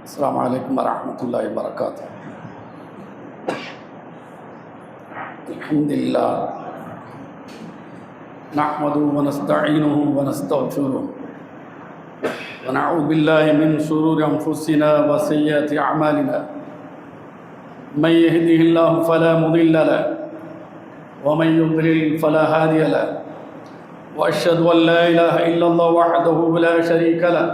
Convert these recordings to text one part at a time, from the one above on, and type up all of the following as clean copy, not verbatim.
السلام عليكم ورحمة الله وبركاته. الحمد لله نحمده ونستعينه ونستغفره ونعوذ بالله من شرور أنفسنا وسيئات أعمالنا. من يهده الله فلا مضل له ومن يضلل فلا هادي له، وأشهد أن لا إله إلا الله وحده لا شريك له،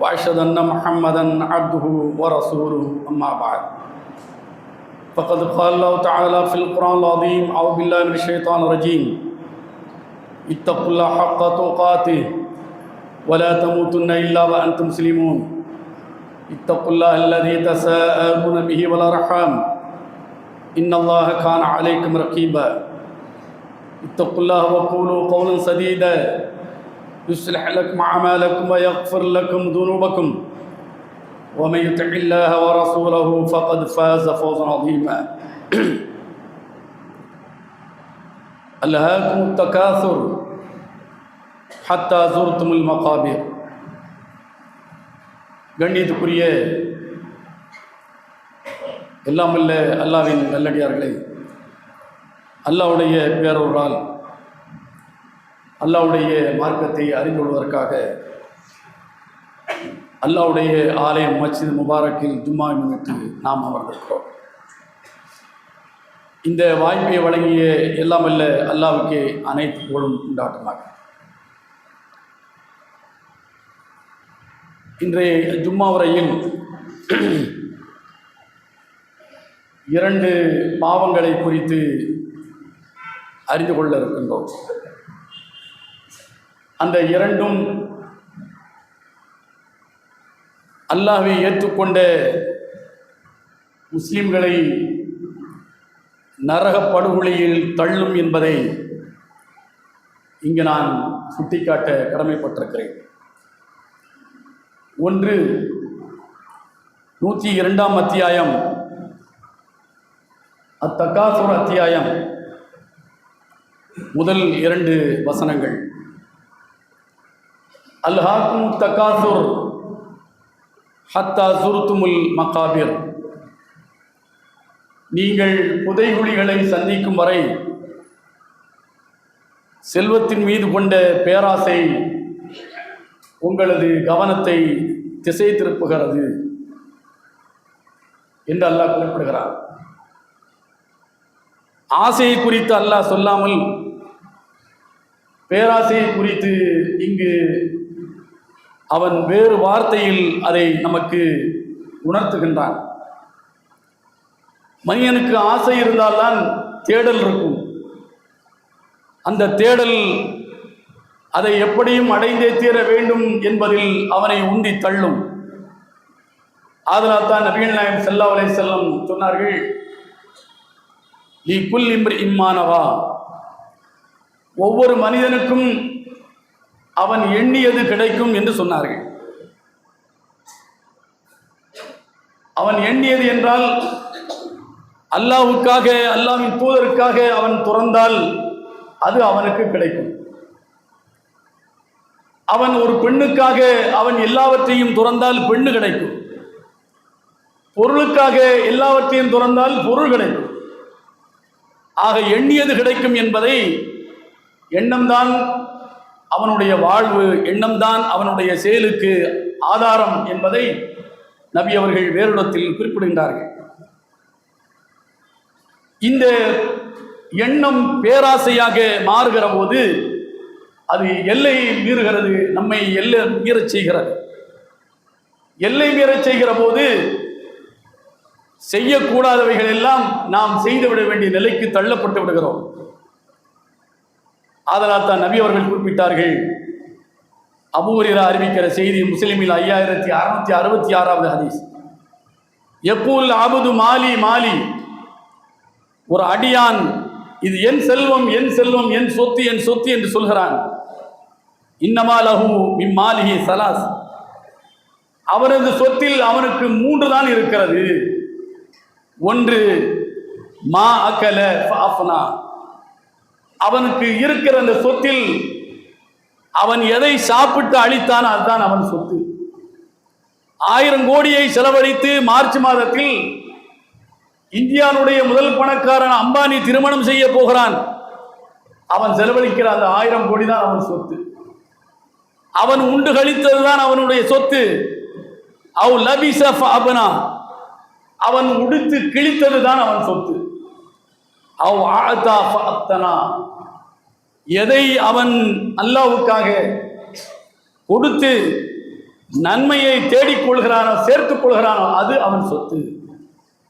وأشهد أن محمدًا عبده ورسوله. أما بعد، فقد قال الله تعالى في القرآن العظيم: أعوذ بالله من الشيطان الرجيم، اتقوا الله حق تقاته ولا تموتن إلا وأنتم مسلمون، اتقوا الله الذي تساءلون به والأرحام، إن الله كان عليكم رقيبا، اتقوا الله وقولوا قولا سديدا يصلح لكم أعمالكم ويغفر لكم ذنوبكم، ومن يطع الله ورسوله فقد فاز فوزا عظيما. ألهاكم التكاثر حتى زرتم المقابر. கண்ணியத்துக்குரிய எல்லாம் வல்ல அல்லாஹ்வின் நல்லடியார்களே, அல்லாஹ்வுடைய பேரருளால் அல்லாஹ்வுடைய மார்க்கத்தை அறிந்து கொள்வதற்காக அல்லாஹ்வுடைய ஆலயம் மஸ்ஜித் முபாரக்கில் ஜும்மாவை முன்னிட்டு நாம் அமர்ந்திருக்கிறோம். இந்த வாய்ப்பை வழங்கிய எல்லாம் வல்ல அல்லாஹ்வுக்கு அனைத்து புகழும் உண்டாட்டுமாக. இன்றைய ஜும்மா உரையில் 2 பாவங்களை குறித்து அறிந்து கொள்ள இருக்கின்றோம். அந்த 2ம் அல்லாஹ்வை ஏற்றுக்கொண்ட முஸ்லிம்களை நரக படுகொலியில் தள்ளும் என்பதை இங்கு நான் சுட்டிக்காட்ட கடமைப்பட்டிருக்கிறேன். ஒன்று, 102ஆம் அத்தியாயம், அத்தகாசுர் அத்தியாயம், முதல் 2 வசனங்கள். அல்ஹாக்கும் தகாசுர் ஹத்தா சுருத்துமுல் மகாபிர். நீங்கள் புதைகுழிகளை சந்திக்கும் வரை செல்வத்தின் மீது கொண்ட பேராசை உங்களது கவனத்தை திசை திருப்புகிறது என்று அல்லாஹ் குறிப்பிடுகிறார். ஆசையை குறித்து அல்லாஹ் சொல்லாமல் பேராசையை குறித்து இங்கு அவன் வேறு வார்த்தையில் அதை நமக்கு உணர்த்துகின்றான். மனிதனுக்கு ஆசை இருந்தால்தான் தேடல் இருக்கும். அந்த தேடல் அதை எப்படியும் அடைந்தே தீர வேண்டும் என்பதில் அவனை உந்தி தள்ளும். அதனால் தான் நபிகள் நாயகம் ஸல்லல்லாஹு அலைஹி வஸல்லம் சொன்னார்கள், லி குல்லி இம்ரிஇன் மா நவா. ஒவ்வொரு மனிதனுக்கும் அவன் எண்ணியது கிடைக்கும் என்று சொன்னார்கள். அவன் எண்ணியது என்றால் அல்லாஹ்வுக்காக, அல்லாஹ்வின் தூதருக்காக அவன் துறந்தால் அது அவனுக்கு கிடைக்கும். அவன் ஒரு பெண்ணுக்காக அவன் எல்லாவற்றையும் துறந்தால் பெண்ணு கிடைக்கும். பொருளுக்காக எல்லாவற்றையும் துறந்தால் பொருள் கிடைக்கும். ஆக எண்ணியது கிடைக்கும் என்பதை, எண்ணம்தான் அவனுடைய வாழ்வு, எண்ணம்தான் அவனுடைய செயலுக்கு ஆதாரம் என்பதை நபி அவர்கள் வேறிடத்தில் குறிப்பிடுகின்றார்கள். இந்த எண்ணம் பேராசையாக மாறுகிற போது அது எல்லையை மீறுகிறது, நம்மை எல்லை மீறச் செய்கிறது. எல்லை மீறச் செய்கிற போது செய்யக்கூடாதவைகள் எல்லாம் நாம் செய்துவிட வேண்டிய நிலைக்கு தள்ளப்பட்டு விடுகிறோம். அதனால் தான் நபி அவர்கள் குறிப்பிட்டார்கள். அபூ ஹுரைரா அறிவிக்கிற செய்தி, முஸ்லிமில் 5666வது ஹதீஸ். யக்கூல் அபுது மாலி மாலி. ஒரு அடியான் இது என் செல்வம், என் செல்வம், என் சொத்து, என் சொத்து என்று சொல்கிறான். இன்னமா லஹு மின் மாலிஹி ஸலாஸ். அவரது சொத்தில் அவனுக்கு 3 தான் இருக்கிறது. ஒன்று, மா அகல ஃபஅஃப்னா. அவனுக்கு இருக்கிற அந்த சொத்தில் அவன் எதை சாப்பிட்டு அழித்தான் அதுதான் அவன் சொத்து. 1000 கோடியை செலவழித்து மார்ச் மாதத்தில் இந்தியாவுடைய முதல் பணக்காரன் அம்பானி திருமணம் செய்ய போகிறான். அவன் செலவழிக்கிற அந்த 1000 கோடி தான் அவன் சொத்து. அவன் உண்டு கழித்ததுதான் அவனுடைய சொத்து. அவன் உடுத்து கிழித்ததுதான் அவன் சொத்து. எதை அவன் அல்லாஹ்வுக்காக கொடுத்து நன்மையை தேடிக்கொள்கிறானோ சேர்த்துக் கொள்கிறானோ அது அவன் சொத்து.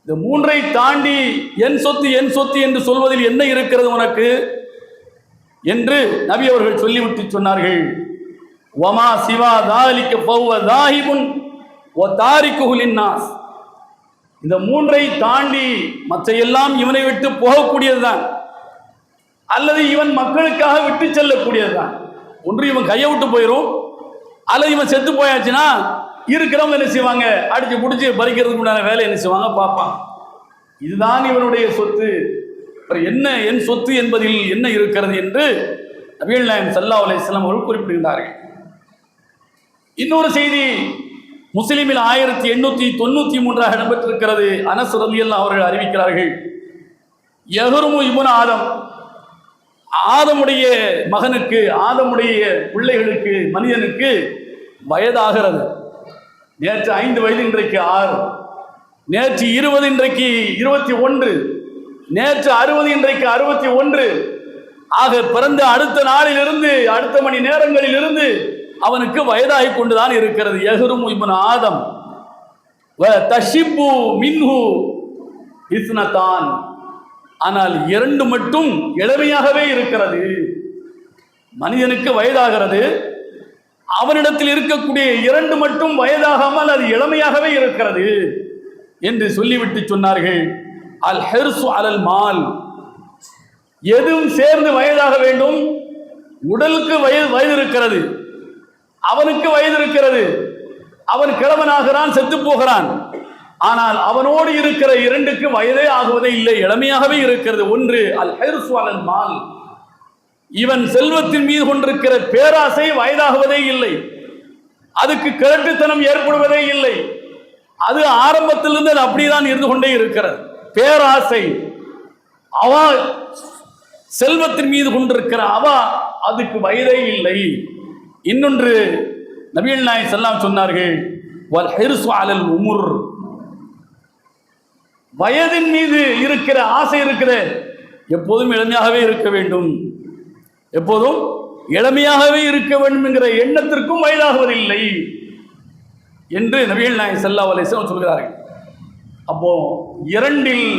இந்த மூன்றை தாண்டி என் சொத்து என் சொத்து என்று சொல்வதில் என்ன இருக்கிறது உனக்கு என்று நபி அவர்கள் சொல்லிவிட்டு சொன்னார்கள். வமா சிவா தாலிக ஃபஹுவ தாஹிபுன் வ தாரிகுஹு லின்னாஸ். இந்த மூன்றை தாண்டி மற்ற எல்லாம் இவனை விட்டு போகக்கூடியதுதான், அல்லது இவன் மக்களுக்காக விட்டு செல்லக்கூடியதுதான். ஒன்று இவன் கையை விட்டு போயிடும், அல்லது இவன் செத்து போயாச்சுன்னா இருக்கிறவங்க என்ன செய்வாங்க, அடிச்சு பிடிச்சி பறிக்கிறதுக்கு உண்டான வேலை என்ன செய்வாங்க பார்ப்பான். இதுதான் இவனுடைய சொத்து. என்ன என் சொத்து என்பதில் என்ன இருக்கிறது என்று நபிகள் நாயகம் ஸல்லல்லாஹு அலைஹி வஸல்லம் அவர்கள் குறிப்பிடுகிறார்கள். இன்னொரு செய்தி முஸ்லிமில் 1893 இடம்பெற்றிருக்கிறது. அனஸ் ரலியல்லாஹு அவர்கள் அறிவிக்கிறார்கள், யஹ்ருமு இப்னு ஆதம், ஆதமுடைய மகனுக்கு, ஆதமுடைய பிள்ளைகளுக்கு, மனிதனுக்கு வயதாகிறது. நேற்று 5 வயது, இன்றைக்கு 6, நேற்று 20, இன்றைக்கு 21, நேற்று 60, இன்றைக்கு 61. ஆக பிறந்த அடுத்த நாளிலிருந்து அடுத்த மணி நேரங்களில் இருந்து அவனுக்கு வயதாகி கொண்டுதான் இருக்கிறது. யஹ்ருமு இப்னு ஆதம் வ தஷிப்பு மின்ஹு இஸ்னதான். ஆனால் 2 மட்டும் இளமையாகவே இருக்கிறது. மனிதனுக்கு வயதாகிறது, அவனிடத்தில் இருக்கக்கூடிய 2 மட்டும் வயதாகாமல் அது இளமையாகவே இருக்கிறது என்று சொல்லிவிட்டு சொன்னார்கள். அல் ஹிர்சு அலல் மால், எதுவும் சேர்ந்து வயதாக வேண்டும். உடலுக்கு வயது இருக்கிறது, அவனுக்கு வயது இருக்கிறது, அவன் கிழவனாகிறான், செத்து போகிறான். ஆனால் அவனோடு இருக்கிற 2க்கு வயதே ஆகுவதே இல்லை, இளமையாகவே இருக்கிறது. ஒன்று அல் ஹிர்சு அலல் மால், இவன் செல்வத்தின் மீது கொண்டிருக்கிற பேராசை வயதாகுவதே இல்லை, அதுக்கு கிழட்டுத்தனம் ஏற்படுவதே இல்லை. அது ஆரம்பத்திலிருந்து அது அப்படிதான் இருந்து கொண்டே இருக்கிறது. பேராசை, அவ செல்வத்தின் மீது கொண்டிருக்கிற அவ, அதுக்கு வயதே இல்லை. இன்னொன்று நபிகள் நாயகம் ஸல்லல்லாஹு அலைஹி சொன்னார்கள், வல் ஹிர்சு அலல் உமுர், வயதின் மீது இருக்கிற ஆசை இருக்கிற, எப்போதும் இளமையாகவே இருக்க வேண்டும், எப்போதும் இளமையாகவே இருக்க வேண்டும் என்கிற எண்ணத்திற்கும் வயதாகுவதில்லை என்று நபிகள் நாயகம் ஸல்லல்லாஹு அலைஹி வஸல்லம் சொல்கிறார்கள். அப்போ 2ல்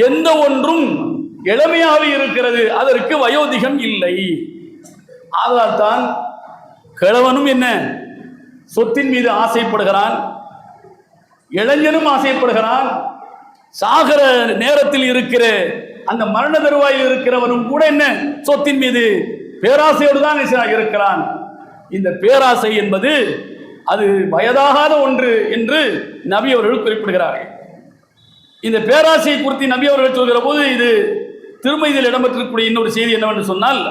எந்த ஒன்றும் இளமையாகவே இருக்கிறது, அதற்கு வயோதிகம் இல்லை. ஆதலால் தான் கிழவனும் என்ன சொத்தின் மீது ஆசைப்படுகிறான், இளைஞனும் ஆசைப்படுகிறான். சாகர நேரத்தில் இருக்கிற அந்த மரண தருவாயில் இருக்கிறவனும் கூட என்ன சொத்தின் மீது பேராசையோடு தான் இருக்கிறான். இந்த பேராசை என்பது அது வயதாகாத ஒன்று என்று நபி அவர்கள் குறிப்பிடுகிறார்கள். இந்த பேராசையை குறித்து நபி அவர்கள் சொல்கிற போது இது திருமதியில் இடம்பெற்றிருக்கக்கூடிய இன்னொரு செய்தி என்னவென்று சொன்னால்,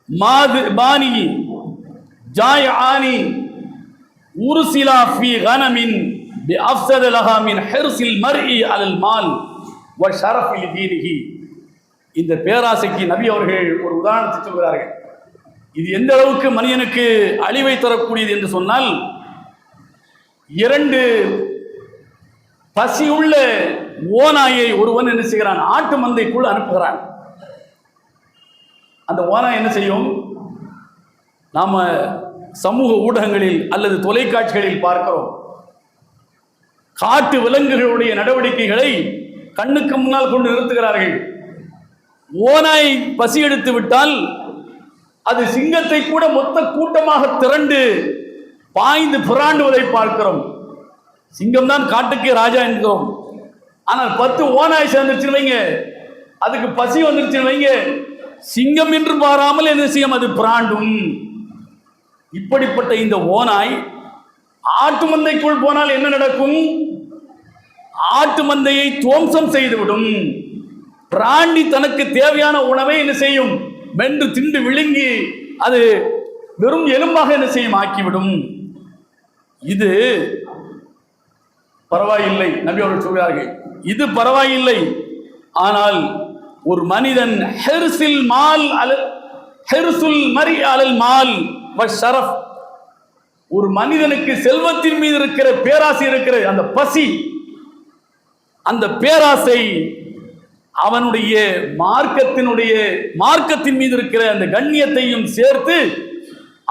மாது ஜாயானி உர்சிலா ஃபீ கனமின் பிஅஃஸத லஹா மின் ஹிர்ஸில் மர்இ அலல் மால் வ ஷரஃபி லீனிஹி. இந்த பேராசைக்கு நபி அவர்கள் ஒரு உதாரணத்தை சொல்கிறார்கள். இது எந்த அளவுக்கு மனிதனுக்கு அழிவை தரக்கூடியது என்று சொன்னால், 2 பசியுள்ள ஓநாயை ஒருவன் என்ன செய்கிறான், ஆட்டு மந்தைக்குள் அனுப்புகிறான். அந்த ஓனாய் என்ன செய்யும், நாம சமூக ஊடகங்களில் அல்லது தொலைக்காட்சிகளில் பார்க்கிறோம். காட்டு விலங்குகளுடைய நடவடிக்கைகளை கண்ணுக்கு முன்னால் கொண்டு நிறுத்துகிறார்கள். ஓனாய் பசி எடுத்து விட்டால் அது சிங்கத்தை கூட மொத்த கூட்டமாக திரண்டு பாய்ந்து புராண்டுவதை பார்க்கிறோம். சிங்கம் தான் காட்டுக்கே ராஜா என்கிறோம். ஆனால் 10 ஓனாய் சேர்ந்துருச்சுன்னு வைங்க, அதுக்கு பசி வந்துருச்சுன்னு வைங்க, சிங்கம் என்று பாராமல் என்ன செய்யும், அது பிராண்டும். இப்படிப்பட்ட இந்த ஓனாய் ஆட்டு மந்தைக்குள் போனால் என்ன நடக்கும், ஆட்டு மந்தையை துவம்சம் செய்துவிடும். பிராண்டி தனக்கு தேவையான உணவை என்ன செய்யும், மென்று திண்டு விழுங்கி அது வெறும் எலும்பாக என்ன செய்யும் ஆக்கிவிடும். இது பரவாயில்லை, நபி அவர்கள் சொல்கிறார்கள், இது பரவாயில்லை. ஆனால் ஒரு மனிதன் ஹெர்சுல் மரி அலல் மால் வஷரஃப், ஒரு மனிதனுக்கு செல்வத்தின் மீது இருக்கிற பேராசை இருக்கிற அந்த பசி, அந்த பேராசை அவனுடைய மார்க்கத்தின் மீது இருக்கிற அந்த கண்ணியத்தையும் சேர்த்து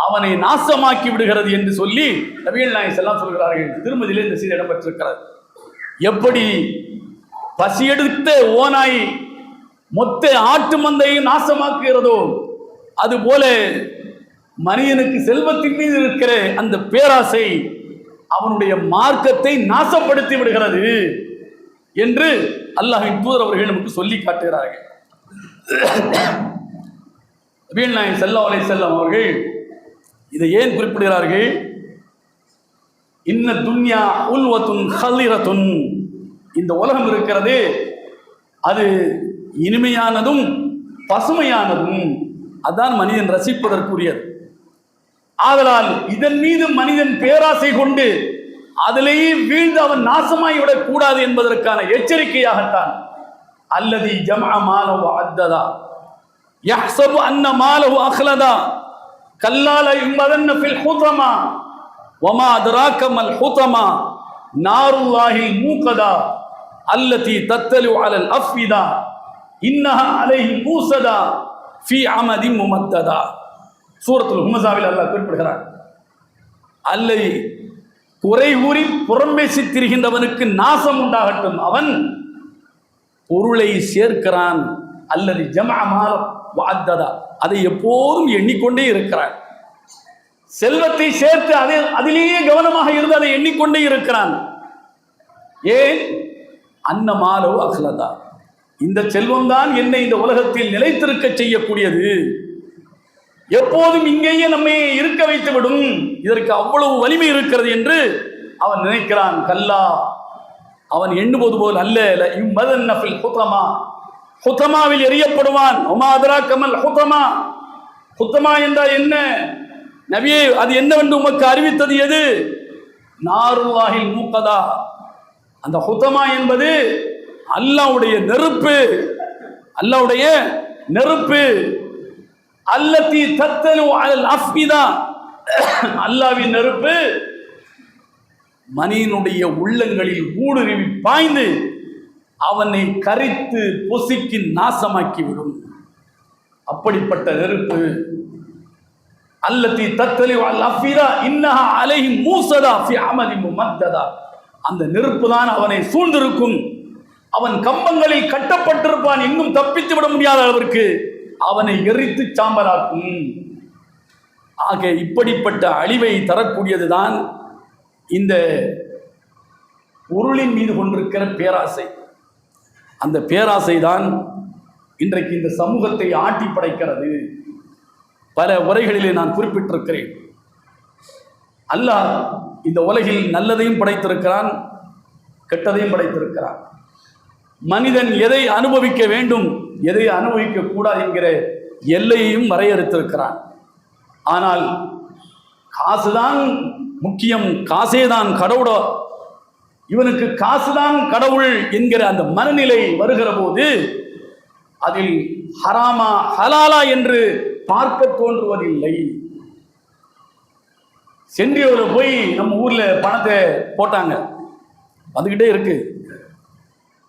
அவனை நாசமாக்கி விடுகிறது என்று சொல்லி நபிகள் நாயகம் ஸல்லல்லாஹு அலைஹி வஸல்லம் சொல்கிறார்கள். திருமதியிலே இந்த செய்தி இடம்பெற்றிருக்கிறது. எப்படி பசியெடுத்த ஓநாய் மொத்த ஆட்டு மந்தையும் நாசமாக்குகிறதோ அதுபோல மனிதனுக்கு செல்வத்தின் மீது இருக்கிற அந்த பேராசை அவனுடைய மார்க்கத்தை நாசப்படுத்தி விடுகிறது என்று அல்லாஹ்வின் தூதர் அவர்கள் நமக்கு சொல்லி காட்டுகிறார்கள். நபிகள் நாயகம் ஸல்லல்லாஹு அலைஹி வஸல்லம் அவர்கள் இதை ஏன் குறிப்பிடுகிறார்கள்? இன்ன துன்யா உல்வத்துன் ஹலிரத்துன், இந்த உலகம் இருக்கிறது அது இனிமையானதும் பசுமையானதும், அதான் மனிதன் ரசிப்பதற்குரியது. ஆதலால் இதன் மீது மனிதன் பேராசை கொண்டு அதிலேயே வீழ்ந்து அவன் நாசமாகிவிடக் கூடாது என்பதற்கான எச்சரிக்கையாகத்தான் அல்லதி ஜம்அ மாலஹு அத்ததா யஹ்ஸபு அன்ன மாலஹு அக்லதா கல்லா லா யும்பதன்ன ஃபில் ஹுதமா வமா அத்ராக மல் ஹுதமா நாருல்லாஹில் மூகதா அல்லதி தத்தலு அலல் அஃபிதா இன்னஹா அலைஹி மூஸதா ஃபீ அமதின் முமத்ததா. சூரத்துல் ஹுமஸாவில் அல்லாஹ் குறிப்பிடுகிறார், அல்லது குறை கூறி புறம்பேசி திரிகின்றவனுக்கு நாசம் உண்டாகட்டும், அவன் பொருளை சேர்க்கிறான். அல்லது ஜம்அ மால வஅத்ததா, அதை எப்போதும் எண்ணிக்கொண்டே இருக்கிறான். செல்வத்தை சேர்த்து அதிலேயே கவனமாக இருந்து அதை எண்ணிக்கொண்டே இருக்கிறான். ஏன்? அன்ன மாலஹு அக்லதா, இந்த செல்வம் தான் என்னை இந்த உலகத்தில் நிலைத்திருக்க செய்யக்கூடியது, எப்போதும் இங்கேயே நம்மை இருக்க வைத்து விடும், இதற்கு அவ்வளவு வலிமை இருக்கிறது என்று அவன் நினைக்கிறான். கல்லா, அவன் எண்ணும்போது போல் அல்ல, ஹுதமாவில் எரியப்படுவான். ஒமா அத்ராக மல் ஹுதமா, ஹுதமா என்றால் என்ன நபியே, அது என்னவென்று உமக்கு அறிவித்தது எது? நாருல்லாஹில் மூகதா, அந்த ஹுதமா என்பது அல்லாஹ்வுடைய நெருப்பு, அல்லாஹ்வுடைய நெருப்பு. அல்லதி தத்தலு அலல் அஃபிதா, அல்லாஹ்வின் நெருப்பு மனிதனுடைய உள்ளங்களில் ஊடுருவி பாய்ந்து அவனை கரித்து பொசுக்கி நாசமாக்கிவிடும். அப்படிப்பட்ட நெருப்பு. அல்லதி தத்தலு அலல் அஃபிதா இன்னஹா அலைஹி மூஸதா ஃபீ அமதின் முமத்ததா, அந்த நெருப்பு தான் அவனை சூழ்ந்திருக்கும். அவன் கம்பங்களில் கட்டப்பட்டிருப்பான், எங்கும் தப்பித்து விட முடியாத அளவிற்கு அவனை எரித்து சாம்பலாக்கும். ஆக இப்படிப்பட்ட அழிவை தரக்கூடியதுதான் இந்த பொருளின் மீது கொண்டிருக்கிற பேராசை. அந்த பேராசை தான் இன்றைக்கு இந்த சமூகத்தை ஆட்டி படைக்கிறது. பல உரைகளிலே நான் குறிப்பிட்டிருக்கிறேன். அல்லாஹ் இந்த உலகில் நல்லதையும் படைத்திருக்கிறான், கெட்டதையும் படைத்திருக்கிறான். மனிதன் எதை அனுபவிக்க வேண்டும், எதை அனுபவிக்க கூடாது என்கிற எல்லையையும் வரையறுத்திருக்கிறான். ஆனால் காசுதான் முக்கியம், காசே தான் கடவுள, இவனுக்கு காசுதான் கடவுள் என்கிற அந்த மனநிலை வருகிற போது அதில் ஹராமா ஹலாலா என்று பார்க்க தோன்றுவதில்லை. சென்றியூரில் போய் நம்ம ஊர்ல பணத்தை போட்டாங்க, வந்துகிட்டே இருக்கு.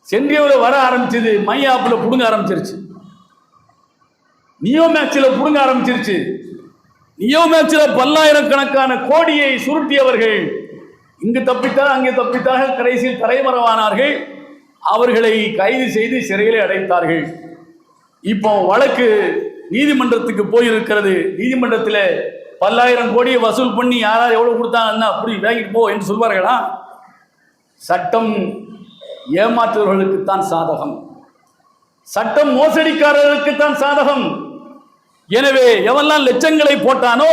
சென்றியூரில் வர ஆரம்பிச்சது, மை ஆப்பில் புடுங்க ஆரம்பிச்சிருச்சு, நியோ மேக்ஸில் புடுங்க ஆரம்பிச்சிருச்சு. நியோ மேக்ஸில் பல்லாயிரக்கணக்கான கோடியை சுருட்டியவர்கள் இங்கு தப்பித்தால் அங்கே தப்பித்தாக கடைசியில் தலைமறைவானார்கள். அவர்களை கைது செய்து சிறையிலே அடைத்தார்கள். இப்போ வழக்கு நீதிமன்றத்துக்கு போயிருக்கிறது. நீதிமன்றத்தில் பல்லாயிரம் கோடியை வசூல் பண்ணி யாராவது எவ்வளவு கொடுத்தாங்கன்னா அப்படி வாங்கிட்டு போ என்று சொல்வார்களா? சட்டம் ஏமாற்றுவர்களுக்குத்தான் சாதகம், சட்டம் மோசடிக்காரர்களுக்குத்தான் சாதகம். எனவே எவெல்லாம் லட்சங்களை போட்டானோ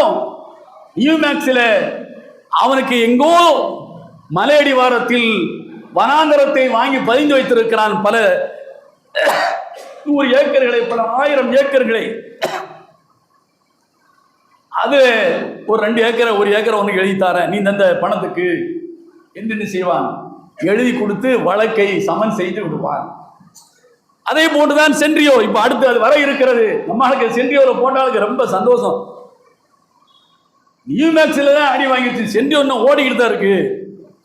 நியூ மேக்ஸில் அவனுக்கு எங்கோ மலையடிவாரத்தில் வனாந்தரத்தை வாங்கி பதிந்து வைத்திருக்கிறான். பல 100 ஏக்கர்களை, பல 1000 ஏக்கர்களை அது ஒரு 2 ஏக்கரை 1 ஏக்கரை உனக்கு எழுதி தரேன் நீ இந்த பணத்துக்கு என்று செய்வான், எழுதி கொடுத்து வழக்கை சமன் செய்து விடுவான். அதே போன்றுதான் சென்ட்ரியோ. இப்ப அடுத்து அது வர இருக்கிறது. நம்மளுக்கு சென்ட்ரியோவில் போட்டாலுக்கு ரொம்ப சந்தோஷம். நியூ மேக்ஸ்ல தான் அடி வாங்கிடுச்சு, சென்ட்ரியோ இன்னும் ஓடிக்கிட்டு தான் இருக்கு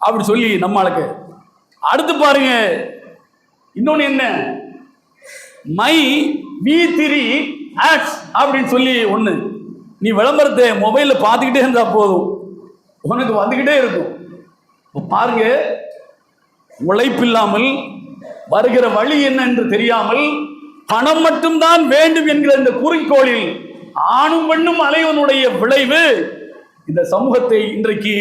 அப்படி சொல்லி நம்மளுக்கு. அடுத்து பாருங்க, இன்னொன்னு என்ன, மை V3 ஆட்ஸ் அப்படின்னு சொல்லி ஒண்ணு. நீ விளம்பரத்தை மொபைல்ல பார்த்துக்கிட்டே இருந்தா போதும், உனக்கு வந்துகிட்டே இருக்கும். பாருங்க, உழைப்பில்லாமல் வருகிற வழி என்ன என்று தெரியாமல் பணம் மட்டும்தான் வேண்டும் என்கிற இந்த குறிக்கோளில் ஆணும் பெண்ணும் அலைவனுடைய விளைவு இந்த சமூகத்தை இன்றைக்கு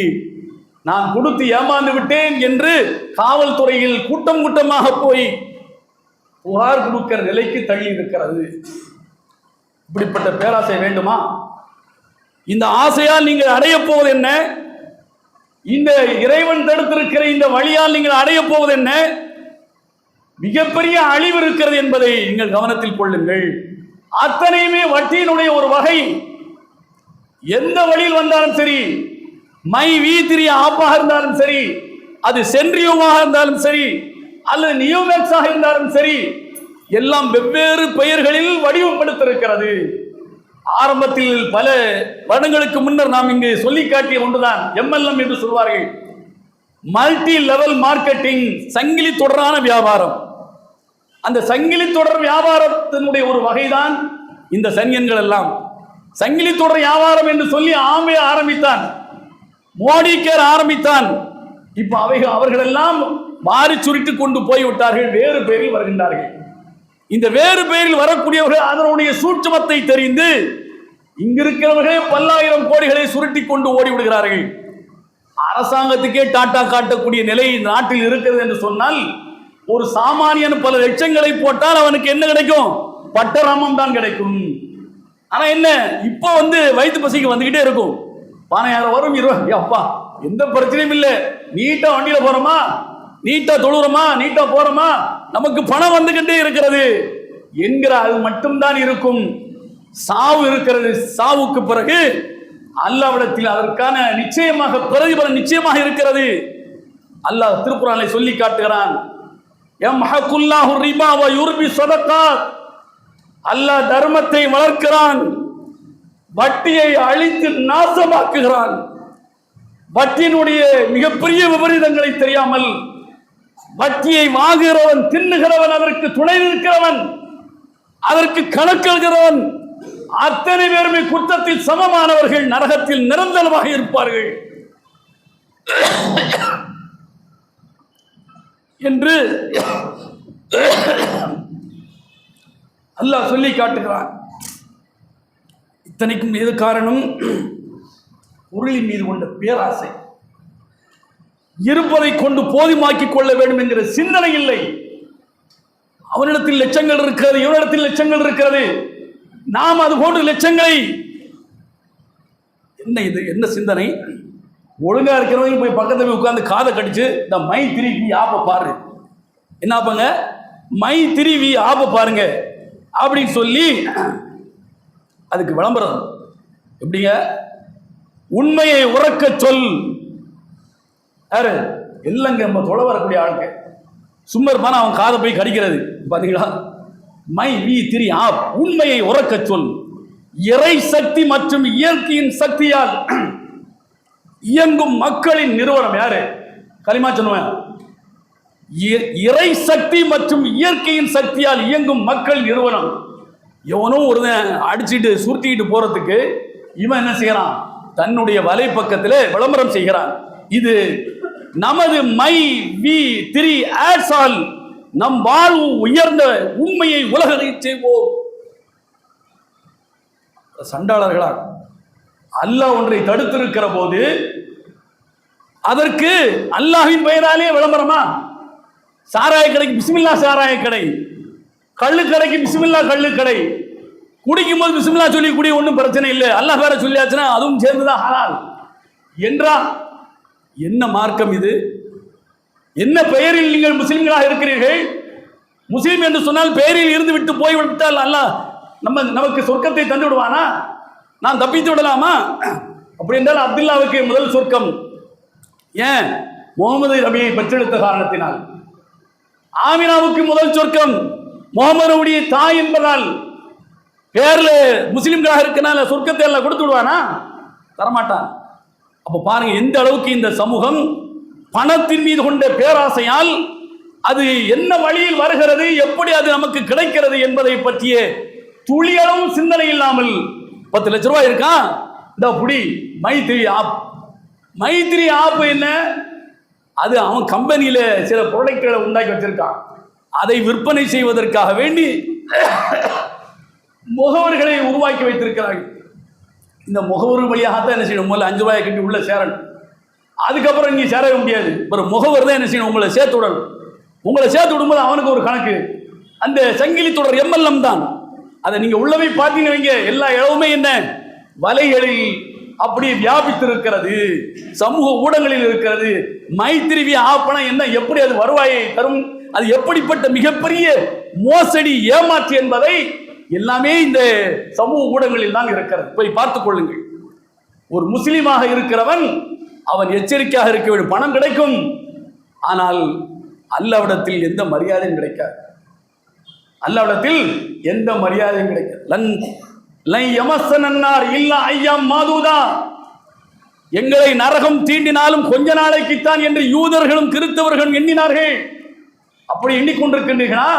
நான் கொடுத்து ஏமாந்து விட்டேன் என்று காவல்துறையில் கூட்டம் கூட்டமாக போய் புகார் கொடுக்கிற நிலைக்கு தள்ளி இருக்கிறது. இப்படிப்பட்ட பேராசை வேண்டுமா? இந்த ஆசையால் நீங்கள் அடைய போவது என்ன? இந்த இறைவன் தடுத்திருக்கிற இந்த வழியால் நீங்கள் அடைய போவது என்ன? மிகப்பெரிய அழிவு இருக்கிறது என்பதை நீங்கள் கவனத்தில் கொள்ளுங்கள். அத்தனையுமே வட்டியினுடைய ஒரு வகை. எந்த வழியில் வந்தாலும் சரி, மை V3 ஆப்பாக இருந்தாலும் சரி, அது சென்ட்ரியோவாக இருந்தாலும் சரி, அல்லது நியோமேக்ஸாக இருந்தாலும் சரி, எல்லாம் வெவ்வேறு பெயர்களில் வடிவப்படுத்திருக்கிறது. ஆரம்பத்தில் பல வருடங்களுக்கு முன்னர் நாம் இங்கு சொல்லி காட்டிய ஒன்றுதான் MLM என்று சொல்வார்கள், மல்டி லெவல் மார்க்கெட்டிங், சங்கிலி தொடரான வியாபாரம். அந்த சங்கிலி தொடர் வியாபாரத்தினுடைய ஒரு வகைதான் இந்த சன்யன்கள் எல்லாம். சங்கிலி தொடர் வியாபாரம் என்று சொல்லி ஆமே ஆரம்பித்தான், மோடி கேர் ஆரம்பித்தான். இப்ப அவர்கள் எல்லாம் மாறி சுருட்டி கொண்டு போய்விட்டார்கள், வேறு பெயரில் வருகின்றார்கள். இந்த வேறு பெயரில் வரக்கூடியவர்கள் அதனுடைய சூட்சுமத்தை தெரிந்து இங்கிருக்கிறவர்களே பல்லாயிரம் கோடிகளை சுருட்டி கொண்டு ஓடிவிடுகிறார்கள். அரசாங்கத்துக்கே டாட்டா காட்டக்கூடிய நிலை நாட்டில் இருக்கிறது என்று சொன்னால், ஒரு சாமானியன் பல லட்சங்களை போட்டால் அவனுக்கு என்ன கிடைக்கும்? பட்டராமம் தான் கிடைக்கும். ஆனா என்ன, இப்போ வயிற்று பசிக்கு வந்துகிட்டே இருக்கும். 10,000 வரும், 20, அப்பா எந்த பிரச்சனையும் இல்லை, நீட்டா வண்டியில போறோமா, நீட்டா தொழுறோமா, நீட்டா போறோமா, நமக்கு பணம் வந்துகிட்டே இருக்கிறது என்கிற அது மட்டும்தான் இருக்கும். சாவு இருக்கிறது, சாவுக்கு பிறகு அல்லாஹ்விடத்தில் அதற்கான நிச்சயமாக பிரதிபலன் நிச்சயமாக இருக்கிறது. அல்லாஹ் திருக்குர்ஆனில் சொல்லி காட்டுகிறான், யம்ஹகுல்லாஹு ரிபா வ யுர்பி ஸதகாத். அல்லாஹ் தர்மத்தை வளர்க்கிறான், வட்டியை அழித்து நாசமாக்குகிறான். வட்டியினுடைய மிகப்பெரிய விபரீதங்களை தெரியாமல் வட்டியை வாங்குகிறவன், தின்னுகிறவன், அதற்கு துணை நிற்கிறவன், அதற்கு கணக்கெழுகிறவன், அத்தனை பேருமே குற்றத்தில் சமமானவர்கள், நரகத்தில் நிரந்தரமாக இருப்பார்கள் என்று அல்லாஹ் சொல்லி காட்டுகிறான். இத்தனைக்கும் எது காரணம்? பொருளின் மீது கொண்ட பேராசை, இருப்பதை கொண்டு போதுமாக்கிக் கொள்ள வேண்டும் என்கிற சிந்தனை இல்லை. அவனிடத்தில் லட்சங்கள் இருக்கிறது, இவனிடத்தில் லட்சங்கள் இருக்கிறது, நாம் அது போன்ற லட்சங்களை, என்ன இது, என்ன சிந்தனை? ஒழுங்கா இருக்கிறவங்க போய் பக்கத்துல போய் உட்கார்ந்து காதை கடிச்சு இந்த மை 3V ஆப்பை பாரு, என்ன ஆப்பாங்க, மை 3V ஆப்பை பாருங்க அப்படின்னு சொல்லி அதுக்கு விளம்பரம். எப்படிங்க? உண்மையை உறக்க சொல். யாரு? இல்லைங்க, நம்ம தொலை வரக்கூடிய ஆளுங்க சும்மா இருப்பான, அவன் காதை போய் கடிக்கிறது பாத்தீங்களா? மை V3 ஆப், உண்மையை உறக்க சொல். இறை சக்தி மற்றும் இயற்கையின் சக்தியால் இயங்கும் மக்களின் நிறுவனம். யாரு? களிமா சொன்னவன். இறை சக்தி மற்றும் இயற்கையின் சக்தியால் இயங்கும் மக்கள் நிறுவனம். எவனோ ஒரு அடிச்சுட்டு சுருட்டிட்டு போறதுக்கு இவன் என்ன செய்யறான்? தன்னுடைய வலைப்பக்கத்தில் விளம்பரம் செய்கிறான். இது நமது மை V3 ஆட்ஸ் ஆல் நம் வாழ்வு உயர்ந்த உண்மையை உலகை செய்வோம். சண்டாளர்களா? அல்லாஹ் ஒன்றை தடுத்திருக்கிற போது அதற்கு அல்லாஹ்வின் பெயராலே விளம்பரமா? சாராய கடைக்கு பிஸ்மில்லா சாராய கடை, கள்ளு கடைக்கு பிஸ்மில்லா கள்ளு கடை, குடிக்கும் போது பிஸ்மில்லா சொல்லி குடி, ஒன்றும் பிரச்சனை இல்லை, அல்லாஹ் வேற சொல்லியாச்சுன்னா அதுவும் சேர்ந்துதான் ஹலால் என்றா? என்ன மார்க்கம் இது? என்ன பெயரில் நீங்கள் முஸ்லிம்களாக இருக்கிறீர்கள்? முஸ்லிம் என்று சொன்னால் பெயரில் இருந்து விட்டு போய்விட்டால் அல்லாஹ் நமக்கு சொர்க்கத்தை தந்து விடுவானா? நான் தப்பித்து விடலாமா? அப்படி என்றால் அப்துல்லாவுக்கு முதல் சொர்க்கம். ஏன்? முகமது நபியை பெற்றெடுத்த காரணத்தினால். ஆமினாவுக்கு முதல் சொர்க்கம் முகமதுடைய தாய் என்பதால். பேர்ல முஸ்லிம்களாக இருக்கனால சொர்க்கத்தை எல்லாம் கொடுத்து விடுவானா? தரமாட்டான். அப்ப பாருங்க எந்த அளவுக்கு இந்த சமூகம் பணத்தின் மீது கொண்ட பேராசையால் அது என்ன வழியில் வருகிறது, எப்படி அது நமக்கு கிடைக்கிறது என்பதை பற்றிய துளியளவும் சிந்தனை இல்லாமல் 10 லட்சம் ரூபாய் இருக்கான், இந்த புடி மைத்ரி ஆப். மைத்ரி ஆப் என்ன? அது அவன் கம்பெனியில சில ப்ராடக்ட்களை உண்டாக்கி வச்சிருக்கான். அதை விற்பனை செய்வதற்காக வேண்டி முகவர்களை உருவாக்கி வைத்திருக்கிறார்கள். இந்த முகவர் வழியாகத்தான் என்ன செய்யணும், முதல்ல 5 ரூபாயை கட்டி உள்ள சேரணும். அதுக்கப்புறம் நீங்க சேரவே முடியாது. ஒரு முகவர் தான் என்ன செய்யணும், உங்களை சேர்த்து விடணும். உங்களை சேர்த்து விடும்போது அவனுக்கு ஒரு கணக்கு, அந்த சங்கிலி தொடர் MLM தான். அதை நீங்க உள்ளவே பார்த்தீங்க வைங்க, எல்லா இடமுமே என்ன வலைகளில் அப்படி வியாபித்திருக்கிறது, சமூக ஊடகங்களில் இருக்கிறது. மைத்திரி ஆப்பனா என்ன, எப்படி அது வருவாயை தரும், அது எப்படிப்பட்ட மிகப்பெரிய மோசடி ஏமாற்று என்பதை எல்லாமே இந்த சமூக ஊடகங்களில் தான் இருக்கிறது. போய் பார்த்துக் கொள்ளுங்கள். ஒரு முஸ்லீமாக இருக்கிறவன் அவன் எச்சரிக்கையாக இருக்க வேண்டும். பணம் கிடைக்கும், ஆனால் அல்லாஹ்விடத்தில் எந்த மரியாதையும் கிடைக்காது. அல்லாஹ்விடத்தில் எந்த மரியாதையும் கிடைக்காது. லன் யமஸ்ஸனன்னார் இல்லா ஐயாம் மாதூதா. எங்களை நரகம் தீண்டினாலும் கொஞ்ச நாளைக்குத்தான் என்று யூதர்களும் கிறிஸ்தவர்களும் எண்ணினார்கள். அப்படி எண்ணிக்கொண்டிருக்கின்றீர்களா?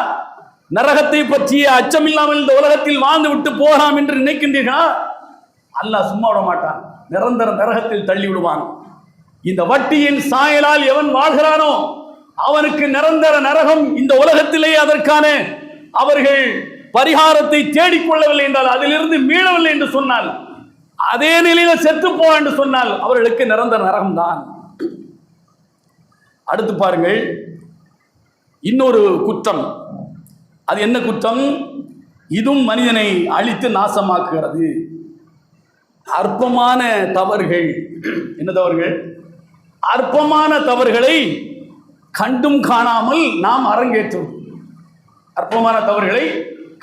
நரகத்தை பற்றிய அச்சமில்லாமல் இந்த உலகத்தில் வாழ்ந்து விட்டு போகலாம் என்று நினைக்கின்றீர்களா? அல்லாஹ் சும்மா விட மாட்டான், நிரந்தர நரகத்தில் தள்ளி விடுவான். இந்த வட்டியின் சாயலால் எவன் வாழ்கிறானோ அவனுக்கு நிரந்தர நரகம். இந்த உலகத்திலேயே அதற்கான அவர்கள் பரிகாரத்தை தேடிக்கொள்ளவில்லை என்றால், அதிலிருந்து மீளவில்லை என்று சொன்னால், அதே நிலையில செத்து போ என்று சொன்னால் அவர்களுக்கு நிரந்தர நரகம் தான். அடுத்து பாருங்கள், இன்னொரு குற்றம். அது என்ன குற்றம்? இதுவும் மனிதனை அழித்து நாசமாக்குகிறது. அற்பமான தவறுகள். என்ன தவறுகள்? அற்பமான தவறுகளை கண்டும் காணாமல் நாம் அரங்கேற்றுவது. அற்பமான தவறுகளை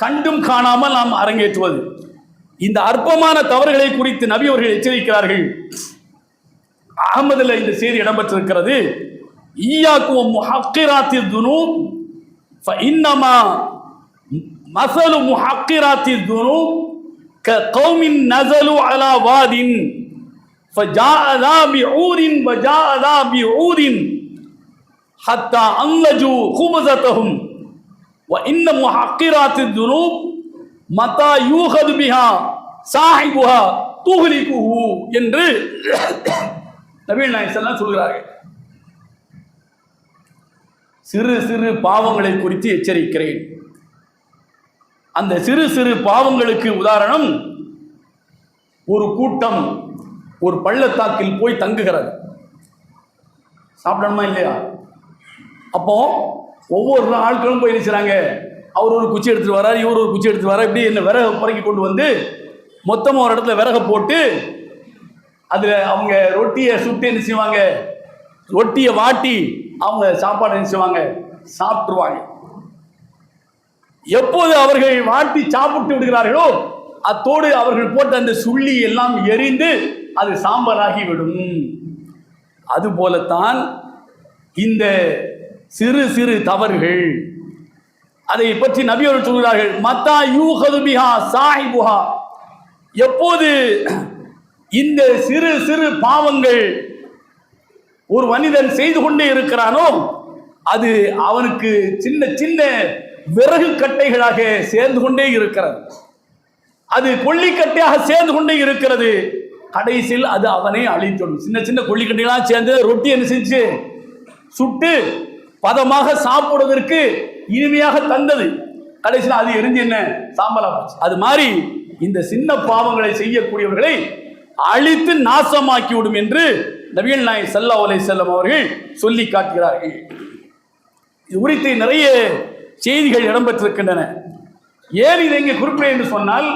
கண்டும் காணாமல் நாம் அரங்கேற்றுவது. இந்த அற்பமான தவறுகளை குறித்து நபி அவர்கள் எச்சரிக்கிறார்கள். அஹ்மதுல இந்த செய்தி இடம்பெற்றிருக்கிறது. ஈயாக்கும் முஹக்கிராத்தில் துனூப் ஃபஇன்னமா மஸலு முஹக்கிராத்தில் துனூப் ககௌமின் நஸலு அலா வாதின் ஃபஜாஅ ذا بعود وجاء ذا بعود حتى انلجوا خبزتهم وان محقرات الذنوب متى يؤخذ بها صاحبها تهلكه என்று நபிகள் நாயகம் ஸல்லல்லாஹு அலைஹி சொல்கிறார்கள். சிறு சிறு பாவங்களை குறித்து எச்சரிக்கிறேன். அந்த சிறு சிறு பாவங்களுக்கு உதாரணம், ஒரு கூட்டம் ஒரு பள்ளத்தாக்கில் போய் தங்குகிறது. சாப்பிடணுமா இல்லையா? அப்போ ஒவ்வொரு ஆட்களும் போய் நினைச்சாங்க, அவர் ஒரு குச்சி எடுத்துட்டு வரார், இவர் ஒரு குச்சி எடுத்துட்டு வரார், இப்படி என்ன விறகு பறக்கி கொண்டு வந்து மொத்தமாக ஒரு இடத்துல விறக போட்டு அதில் அவங்க ரொட்டியை சுட்டு என்ன செய்வாங்க, ரொட்டியை வாட்டி அவங்க சாப்பாடு என்ன செய்வாங்க, சாப்பிட்டுருவாங்க. எப்போது அவர்கள் வாட்டி சாப்பிட்டு விடுகிறார்களோ அத்தோடு அவர்கள் போட்ட அந்த சுள்ளி எல்லாம் எரிந்து அது சாம்பலாகி விடும். அதுபோலத்தான் இந்த சிறு சிறு தவறுகள். அதை பற்றி நபி அவர்கள் சொல்கிறார்கள், மத்தா யூஹது பிஹா சாஹிபுஹா. எப்போது இந்த சிறு சிறு பாவங்கள் ஒரு மனிதன் செய்து கொண்டே இருக்கிறானோ அது அவனுக்கு சின்ன சின்ன விறகு கட்டைகளாக சேர்ந்து கொண்டே இருக்கிறது. அது கொல்லிக்கட்டையாக சேர்ந்து கொண்டே இருக்கிறது. கடைசியில் அது அவனை அழித்தோடும். சின்ன சின்ன கொல்லிக்கட்டைகளாக சேர்ந்து ரொட்டி என்ன செஞ்சு சுட்டு பதமாக சாப்பிடுவதற்கு இனிமையாக தந்தது. கடைசியில் அது எரிஞ்சு என்ன சாம்பலா போச்சு. அது மாதிரி இந்த சின்ன பாவங்களை செய்யக்கூடியவர்களை அழித்து நாசமாக்கி விடும் என்று நபிகள் நாயகம் ஸல்லல்லாஹு அலைஹி வஸல்லம் அவர்கள் சொல்லி காட்டுகிறார்கள். இது குறித்து நிறைய செய்திகள் இடம்பெற்றிருக்கின்றன. ஏன் இதை இங்கே குறிப்பிட என்று சொன்னால்,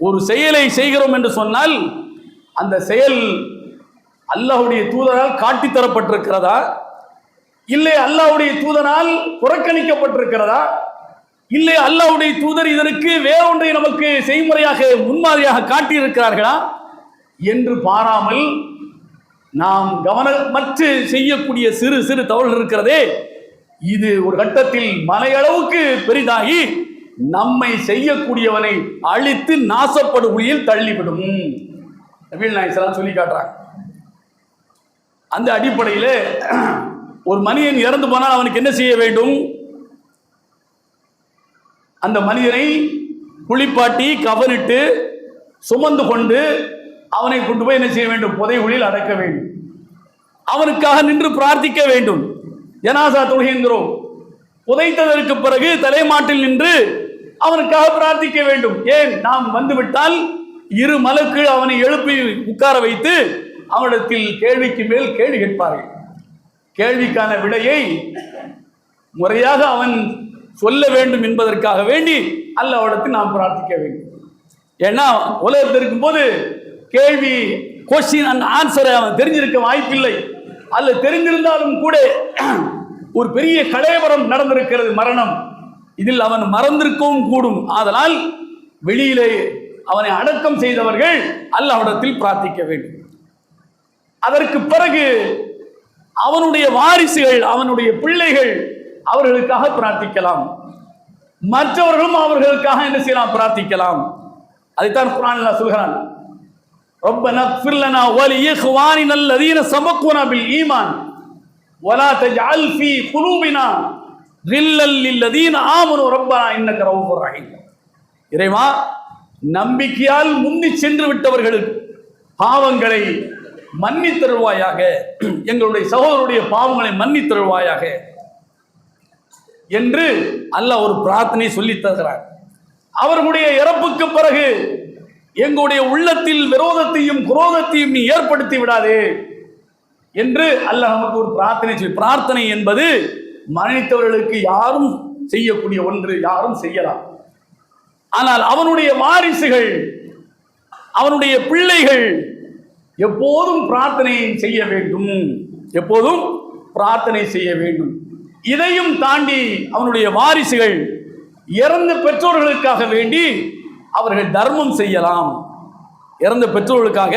ஒரு செயலை செய்கிறோம் என்று சொன்னால் அந்த செயல் அல்லாஹ்வுடைய தூதரால் காட்டித்தரப்பட்டிருக்கிறதா, இல்லை அல்லாஹ்வுடைய தூதரால் புறக்கணிக்கப்பட்டிருக்கிறதா, இல்லை அல்லாஹ்வுடைய தூதர் இதற்கு வேறொன்றை நமக்கு செய்முறையாக முன்மாதிரியாக காட்டியிருக்கிறார்களா என்று பாராமல் நாம் கவனமற்று செய்யக்கூடிய சிறு சிறு தவறுகள் இருக்கிறதே, இது ஒரு கட்டத்தில் மலையளவுக்கு பெரிதாகி நம்மை செய்யக்கூடியவனை அழித்து நாசப்படுகையில் தள்ளிவிடும். நபிகள் நாயகம் சொல்லி காட்டுறாங்க. அந்த அடிப்படையில் ஒரு மனிதன் இறந்து போனால் அவனுக்கு என்ன செய்ய வேண்டும்? அந்த மனிதனை குளிப்பாட்டி கவனிட்டு சுமந்து கொண்டு அவனை கொண்டு போய் என்ன செய்ய வேண்டும்? புதைகுழியில் அடக்க வேண்டும். அவனுக்காக நின்று பிரார்த்திக்க வேண்டும். ஜனாசா தொழுகின்றோம், புதைத்ததற்கு பிறகு தலைமாட்டில் நின்று அவனுக்காக பிரார்த்திக்க வேண்டும். ஏன்? நாம் வந்துவிட்டால் இரு மலக்குகள் அவனை எழுப்பி உட்கார வைத்து அவனிடத்தில் கேள்விக்கு மேல் கேள்வி கேட்பார்கள். கேள்விக்கான விடையை முறையாக அவன் சொல்ல வேண்டும் என்பதற்காக வேண்டி அல்லாஹ்விடத்தில் நாம் பிரார்த்திக்க வேண்டும். ஏன்னா உலகத்தில் இருக்கும்போது கேள்வி கொஸ்டின் அண்ட் ஆன்சரை அவன் தெரிஞ்சிருக்க வாய்ப்பில்லை. அல்ல தெரிந்திருந்தாலும் கூட ஒரு பெரிய கலேபரம் நடந்திருக்கிறது, மரணம். இதில் அவன் மறந்திருக்கவும் கூடும். ஆதலால் வெளியிலே அவனை அடக்கம் செய்தவர்கள் அல்லாஹ்விடத்தில் பிரார்த்திக்க வேண்டும். அதற்கு பிறகு அவனுடைய வாரிசுகள், அவனுடைய பிள்ளைகள் அவர்களுக்காக பிரார்த்திக்கலாம். மற்றவர்களும் அவர்களுக்காக என்ன செய்யலாம்? பிரார்த்திக்கலாம். அதைத்தான் குர்ஆன் அல்லாஹ் சொல்கிறான், ரப்பனா இக்ஃபிர் லனா வ லிஇக்வானினா அல்லதீன சபக்குனா பில் ஈமான் வலா தஜ்அல் ஃபீ குலூபினா கில்லல் லில்லதீன ஆமனு ரப்பனா இன்னக ரഊஃபுர் ரஹீம். இறைவா, நம்பிக்கையால் முந்தி சென்று விட்டவர்களுக்கு பாவங்களை மன்னித்தருள்வாயாக, எங்களுடைய சகோதரருடைய பாவங்களை மன்னித்தருள்வாயாக என்று அல்லாஹ் ஒரு பிரார்த்தனை சொல்லி தருகிறார். அவர்களுடைய இறப்புக்கு பிறகு எங்களுடைய உள்ளத்தில் விரோதத்தையும் குரோதத்தையும் நீ ஏற்படுத்தி விடாதே என்று அல்லாஹ் நமக்கு ஒரு பிரார்த்தனை சொல்லி. பிரார்த்தனை என்பது மரணித்தவர்களுக்கு யாரும் செய்யக்கூடிய ஒன்று, யாரும் செய்யலாம். ஆனால் அவனுடைய வாரிசுகள், அவனுடைய பிள்ளைகள் எப்போதும் பிரார்த்தனை செய்ய வேண்டும், எப்போதும் பிரார்த்தனை செய்ய வேண்டும். இதையும் தாண்டி அவனுடைய வாரிசுகள் இறந்த பெற்றோர்களுக்காக வேண்டி அவர்கள் தர்மம் செய்யலாம். இறந்த பெற்றோர்களுக்காக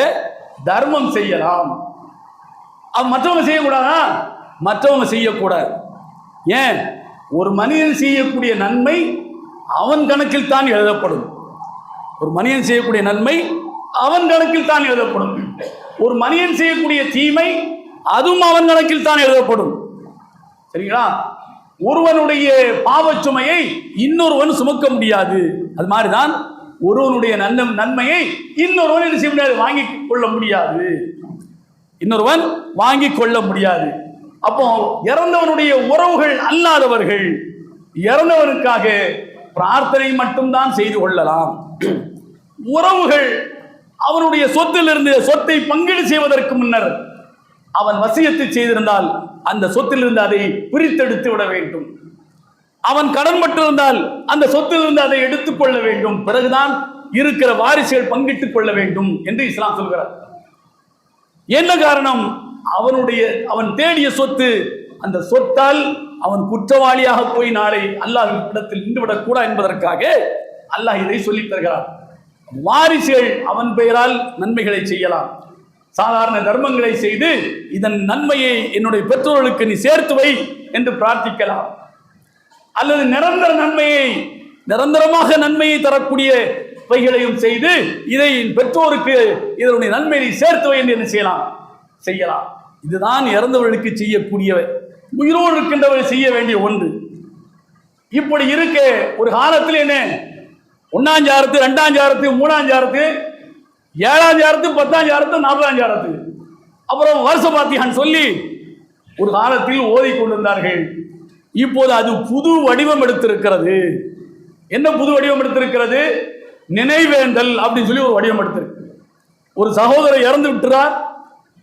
தர்மம் செய்யலாம். மற்றவங்க செய்யக்கூடாதா? மற்றவங்க செய்யக்கூடாது. ஏன்? ஒரு மனிதன் செய்யக்கூடிய நன்மை அவன் கணக்கில் தான் எழுதப்படும். ஒரு மனிதன் செய்யக்கூடிய நன்மை அவன் கணக்கில் தான் எழுதப்படும். ஒரு மனிதன் செய்யக்கூடிய தீமை அதுவும் அவன் கணக்கில் தான் எழுதப்படும். சரிங்களா? ஒருவனுடைய பாவச்சுமையை இன்னொருவன் சுமக்க முடியாது. அது மாதிரிதான் ஒருவனுடைய நன்மையை இன்னொருவன் என்ன செய்ய முடியாது? வாங்கி கொள்ள முடியாது. இன்னொருவன் வாங்கி கொள்ள முடியாது. அப்போ இறந்தவனுடைய உறவுகள் அல்லாதவர்கள் இறந்தவனுக்காக பிரார்த்தனை மட்டும்தான் செய்து கொள்ளலாம். உறவுகள் அவனுடைய சொத்திலிருந்து சொத்தை பங்கீடு செய்வதற்கு முன்னர் அவன் வசியத்தை செய்திருந்தால் அந்த சொத்திலிருந்து அதை பிரித்தெடுத்து விட வேண்டும். அவன் கடன் பட்டிருந்தால் அந்த சொத்திலிருந்து அதை எடுத்துக்கொள்ள வேண்டும். பிறகுதான் இருக்கிற வாரிசுகள் பங்கிட்டுக் கொள்ள வேண்டும் என்று இஸ்லாம் சொல்கிறார். என்ன காரணம்? அவன் தேடிய சொத்து, அந்த சொத்தால் அவன் குற்றவாளியாக போய் நாளை அல்லாஹ்வின் இடத்தில் நின்றுவிடக் கூடாது என்பதற்காக அல்லாஹ் இதை சொல்லித் தருகிறார். வாரிசுகள் அவன் பெயரால் நன்மைகளை செய்யலாம், சாதாரண தர்மங்களை செய்து இதன் நன்மையை என்னுடைய பெற்றோர்களுக்கு நீ சேர்த்து வை என்று பிரார்த்திக்கலாம். அல்லது நிரந்தர நன்மையை, நிரந்தரமாக நன்மையை தரக்கூடிய வைகளையும் செய்து இதை பெற்றோருக்கு இதனுடைய நன்மையை சேர்த்து வை என்று என்ன செய்யலாம். இதுதான் இறந்தவர்களுக்கு செய்யக்கூடிய, உயிரோடு இருக்கின்றவர்கள் செய்ய வேண்டிய ஒன்று. இப்படி இருக்க ஒரு காலத்தில் என்ன, 1ஆம் ஜாரத்து, 2ஆம் ஜாரத்து, 3ஆம் ஜாரத்து, 7ஆம் ஜாரத்து, 10ஆம் ஜாரத்து, 40ஆம் ஜாரத்து, அப்புறம் வருஷ பாத்தியான் சொல்லி ஒரு காலத்தில் ஓதிக்கொண்டிருந்தார்கள். இப்போது அது புது வடிவம் எடுத்திருக்கிறது. என்ன புது வடிவம் எடுத்திருக்கிறது? நினைவேந்தல் அப்படின்னு சொல்லி ஒரு வடிவம் எடுத்திருக்கு. ஒரு சகோதரர் இறந்து விட்டுறார்,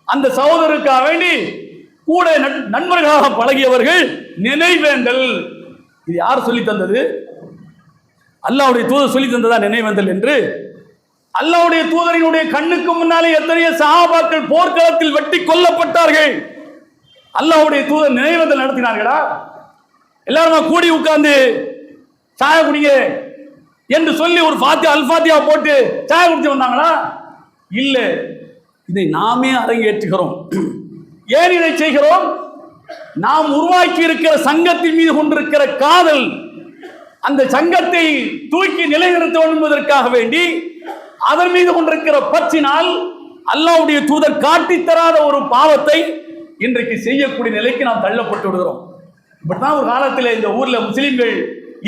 அந்த சகோதரருக்காக வேண்டி கூட நண்பர்களாக பழகியவர்கள் நினைவேந்தல். இது யார் சொல்லி தந்தது? அல்லாஹ்வுடைய தூதர் சொல்லி தந்ததா நினைவேந்தல் என்று? அல்லாஹ்வுடைய தூதரினுடைய கண்ணுக்கு முன்னாலே எத்தனையோ சஹாபாக்கள் போர்க்களத்தில் வெட்டி கொல்லப்பட்டார்கள். அல்லாஹ்வுடைய தூதர் நினைவேந்தல் நடத்தினார்களா? எல்லாரும் கூடி உட்கார்ந்து சாய குடிங்க என்று சொல்லி ஒரு அல் ஃபாத்தியா போட்டு சாய குடிச்சு வந்தாங்களா? இல்ல. இதை நாமே அரங்கேற்றுகிறோம். ஏன் இதை செய்கிறோம்? நாம் உருவாக்கி இருக்கிற சங்கத்தின் மீது கொண்டிருக்கிற காதல், அந்த சங்கத்தை தூக்கி நிலைநிறுத்த வேண்டும் என்பதற்காக வேண்டி அதன் மீது கொண்டிருக்கிற பற்றினால் அல்லாஹ்வுடைய தூதர் காட்டித் தராத ஒரு பாவத்தை இன்றைக்கு செய்யக்கூடிய நிலைக்கு நாம் தள்ளப்பட்டு விடுகிறோம். இப்படித்தான் ஒரு காலத்தில் இந்த ஊர்ல முஸ்லிம்கள்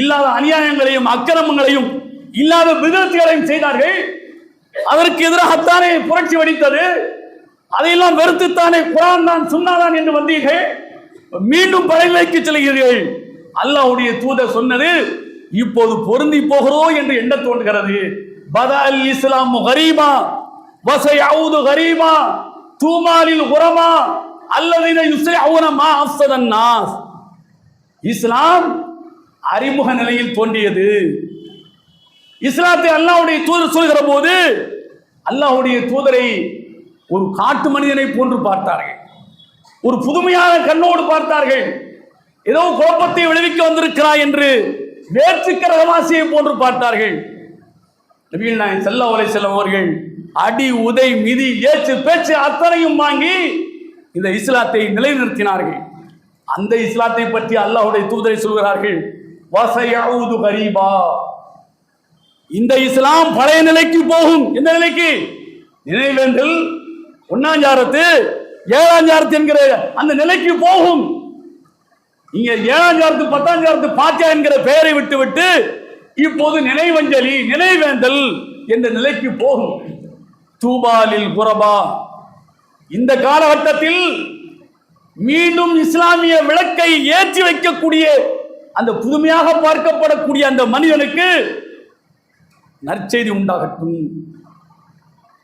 இல்லாத அநியாயங்களையும் அக்கிரமங்களையும் இல்லாத விதத்துகளையும் செய்தார்கள். அதற்கு எதிராகத்தானே புரட்சி வெடித்தது. அதையெல்லாம் வெறுத்துத்தானே குர்ஆன் தான் சுன்னாதான் என்று வந்தீர்கள். மீண்டும் பழையலைக்கு செல்கிறீர்கள். அல்லாஹ்வுடைய தூதர் சொன்னது இப்போது பொருந்தி போகிறோம் என்று எண்ண தோன்றுகிறது. பதல் இஸ்லாம் கரீபா வஸயஊது கரீபா தூமாலில் குரமா அல்லதீன யுஸ்ரிஊன மா அஃஸதன் நாஸ். இஸ்லாம் அறிமுக நிலையில் தோன்றியது. இஸ்லாத்தை அல்லாஹ்வுடைய தூதர் சொல்கிற போது அல்லாஹ்வுடைய தூதரை ஒரு காட்டு மனிதனை போன்று பார்த்தார்கள். ஒரு புதுமையான கண்ணோடு பார்த்தார்கள். ஏதோ குழப்பத்தை விளைவிக்க வந்திருக்கிறாய் என்று வேற்றுக்கரகவாசியை போன்று பார்த்தார்கள். நபிகள் நாயகம் ஸல்லல்லாஹு அலைஹி வஸல்லம் அவர்கள் அடி உதை மிதி ஏச்சு பேச்சு அத்தனையும் வாங்கி இந்த இஸ்லாத்தை நிலைநிறுத்தினார்கள். அந்த இஸ்லாத்தை பற்றி அல்லாஹ்வுடைய தூதரை சொல்கிறார்கள், வஸயஊது கரீபா. இந்த இஸ்லாம் பழைய நிலைக்கு போகும். எந்த நிலைக்கு? நினைவேந்தல், ஒன்னாஞ்சாரத்து, ஏழாஞ்சாரத்து என்கிற அந்த நிலைக்கு போகும். இங்க ஏழாஞ்சாரத்து பத்தாஞ்சாரத்து பாத்தியா என்கிற பெயரை விட்டு இப்போது நினைவஞ்சலி, நினைவேந்தல் என்ற நிலைக்கு போகும். தூபாலில் குரபா. இந்த காலகட்டத்தில் மீண்டும் இஸ்லாமிய விளக்கை ஏற்றி வைக்கக்கூடிய அந்த புதுமையாக பார்க்கப்படக்கூடிய அந்த மனிதனுக்கு நற்செய்தி உண்டாகட்டும்,